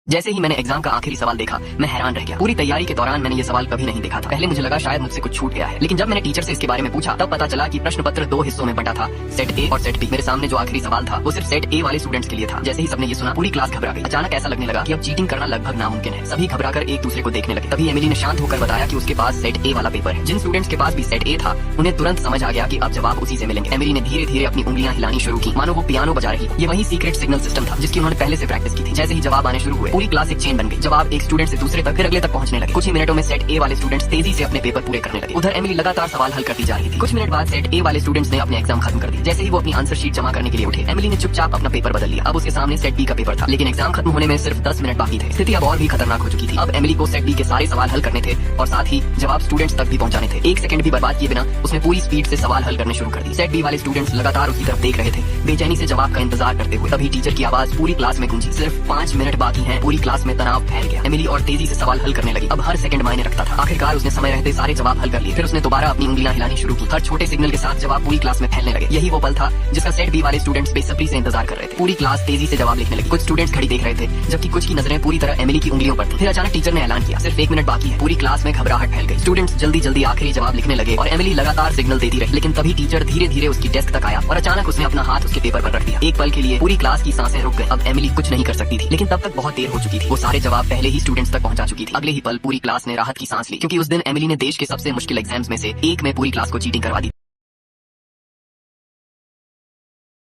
जैसे ही मैंने एग्जाम का आखिरी सवाल देखा, मैं हैरान रह गया। पूरी तैयारी के दौरान मैंने ये सवाल कभी नहीं देखा था। पहले मुझे लगा शायद मुझसे कुछ छूट गया है, लेकिन जब मैंने टीचर से इसके बारे में पूछा तब पता चला कि प्रश्न पत्र 2 हिस्सों में बंटा था, सेट ए और सेट बी। मेरे सामने जो आखिरी सवाल था वो सिर्फ सेट ए वाले स्टूडेंट्स के लिए था। जैसे ही सबने ये सुना, पूरी क्लास घबरा गई। अचानक ऐसा लगने लगा कि अब चीटिंग करना लगभग नामुमकिन है। सभी घबराकर एक दूसरे को देखने लगे। तभी एमिली ने शांत होकर बताया कि उसके पास सेट ए वाला पेपर है। जिन स्टूडेंट्स के पास भी सेट ए था, उन्हें तुरंत समझ आ गया कि अब जवाब उसी से मिलेंगे। एमिली ने धीरे धीरे अपनी उंगलियां हिलानी शुरू की, मानो वो पियानो बजा रही। ये वही सीक्रेट सिग्नल सिस्टम था जिसकी उन्होंने पहले से प्रैक्टिस की थी। जैसे ही जवाब आने शुरू हुए, पूरी क्लास एक चेन बन गई। जवाब एक स्टूडेंट से दूसरे तक, फिर अगले तक पहुंचने लगे। कुछ ही मिनटों में सेट ए वाले स्टूडेंट्स तेजी से अपने पेपर पूरे करने लगे। उधर एमिली लगातार सवाल हल करती जा रही थी। कुछ मिनट बाद सेट ए वाले स्टूडेंट्स ने अपने एग्जाम खत्म कर दिए। जैसे ही वो अपनी आंसर शीट जमा करने के लिए उठे, एमिली ने चुपचाप अपना पेपर बदल लिया। अब उसके सामने सेट बी का पेपर था, लेकिन एग्जाम खत्म होने में सिर्फ 10 मिनट बाकी थे। स्थिति अब और भी खतरनाक हो चुकी थी। अब एमिली को सेट बी के सारे सवाल हल करने थे और साथ ही जवाब स्टूडेंट्स तक भी पहुंचाने थे। एक सेकंड भी बर्बाद किए बिना उसने पूरी स्पीड से सवाल हल करने शुरू कर दी। सेट बी वाले स्टूडेंट्स लगातार उसकी तरफ देख रहे थे, बेचैनी से जवाब का इंतजार करते हुए। तभी टीचर की आवाज पूरी क्लास में गूंजी, सिर्फ 5 मिनट बाकी हैं। पूरी क्लास में तनाव फैल गया। एमिली और तेजी से सवाल हल करने लगी। अब हर सेकंड मायने रखता था। आखिरकार उसने समय रहते सारे जवाब हल कर लिए। फिर उसने दोबारा अपनी उंगलियां हिलानी शुरू की। हर छोटे सिग्नल के साथ जवाब पूरी क्लास में फैलने लगे। यही वो पल था जिसका सेट बी वाले स्टूडेंट्स बेसब्री से इंतजार कर रहे थे। पूरी क्लास तेजी से जवाब लिखने लगी। कुछ स्टूडेंट्स खड़ी देख रहे थे, जबकि कुछ की नजरें पूरी तरह एमिली की उंगलियों पर थी। फिर अचानक टीचर ने ऐलान किया, सिर्फ 1 मिनट बाकी है। पूरी क्लास में घबराहट फैल गई। स्टूडेंट्स जल्दी जल्दी आखिरी जवाब लिखने लगे और एमिली लगातार सिग्नल देती रही। लेकिन तभी टीचर धीरे धीरे उसकी डेस्क तक आया और अचानक उसने अपना हाथ उसके पेपर पर रख दिया। एक पल के लिए पूरी क्लास की सांसें रुक गई। अब एमिली कुछ नहीं कर सकती थी, लेकिन तब तक बहुत देर हो चुकी थी। वो सारे जवाब पहले ही स्टूडेंट्स तक पहुंचा चुकी थी। अगले ही पल पूरी क्लास ने राहत की सांस ली, क्योंकि उस दिन एमिली ने देश के सबसे मुश्किल एग्जाम्स में से एक में पूरी क्लास को चीटिंग करवा दी।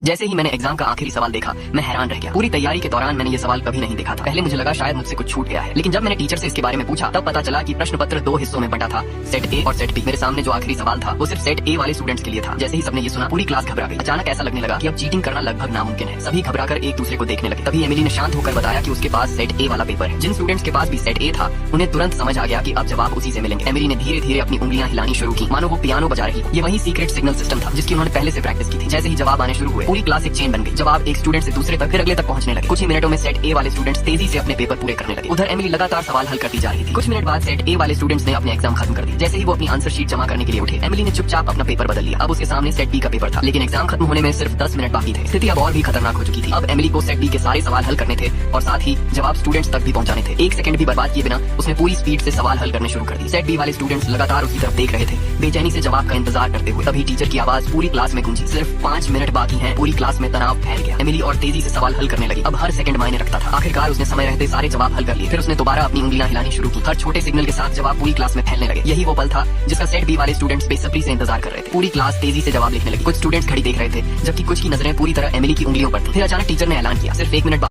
जैसे ही मैंने एग्जाम का आखिरी सवाल देखा, मैं हैरान रह गया। पूरी तैयारी के दौरान मैंने ये सवाल कभी नहीं देखा था। पहले मुझे लगा शायद मुझसे कुछ छूट गया है, लेकिन जब मैंने टीचर से इसके बारे में पूछा तब पता चला कि प्रश्न पत्र 2 हिस्सों में बंटा था, सेट ए और सेट बी। मेरे सामने जो आखिरी सवाल था वो सिर्फ सेट ए वाले स्टूडेंट्स के लिए था। जैसे ही सबने ये सुना, पूरी क्लास घबरा गई। अचानक ऐसा लगने लगा कि अब चीटिंग करना लगभग नामुमकिन है। सभी घबराकर एक दूसरे को देखने लगे। तभी एमिली ने शांत होकर बताया कि उसके पास सेट ए वाला पेपर है। जिन स्टूडेंट्स के पास भी सेट ए था, उन्हें तुरंत समझ आ गया कि अब जवाब उसी से मिलेंगे। एमिली ने धीरे धीरे अपनी उंगलियां हिलानी शुरू की, मानो वो पियानो बजा रही। ये वही सीक्रेट सिग्नल सिस्टम था जिसकी उन्होंने पहले से प्रैक्टिस की थी। जैसे ही जवाब आने शुरू हुए, पूरी क्लास एक चेन बन गई। जवाब एक स्टूडेंट से दूसरे तक, फिर अगले तक पहुंचने लगे। कुछ ही मिनटों में सेट ए वाले स्टूडेंट्स तेजी से अपने पेपर पूरे करने लगे। उधर एमिली लगातार सवाल हल करती जा रही थी। कुछ मिनट बाद सेट ए वाले स्टूडेंट्स ने अपने एग्जाम खत्म कर दिए। जैसे ही वो अपनी आंसर शीट जमा करने के लिए उठे, एमिली ने चुपचाप अपना पेपर बदल लिया। अब उसके सामने सेट बी का पेपर था, लेकिन एग्जाम खत्म होने में सिर्फ 10 मिनट बाकी थे। स्थिति अब और भी खतरनाक हो चुकी थी। अब एमिली को सेट बी के सारे सवाल हल करने थे और साथ ही जवाब स्टूडेंट्स तक भी पहुंचाने थे। एक सेकंड भी बर्बाद किए बिना उसने पूरी स्पीड से सवाल हल करने शुरू कर दी। सेट बी वाले स्टूडेंट्स लगातार उसकी तरफ देख रहे थे, बेचैनी से जवाब का इंतजार करते हुए। तभी टीचर की आवाज पूरी क्लास में गूंजी, सिर्फ 5 मिनट बाकी हैं। पूरी क्लास में तनाव फैल गया। एमिली और तेजी से सवाल हल करने लगी। अब हर सेकंड मायने रखता था। आखिरकार उसने समय रहते सारे जवाब हल कर लिए। फिर उसने दोबारा अपनी उंगलियां हिलानी शुरू की। हर छोटे सिग्नल के साथ जवाब पूरी क्लास में फैलने लगे। यही वो पल था जिसका सेट बी वाले स्टूडेंट्स बेसब्री से इंतजार कर रहे थे। पूरी क्लास तेजी से जवाब लिखने लगी। कुछ स्टूडेंट्स खड़ी देख रहे थे, जबकि कुछ की नजरें पूरी तरह एमिली की उंगलियों पर थी। फिर अचानक टीचर ने ऐलान किया, सिर्फ 1 मिनट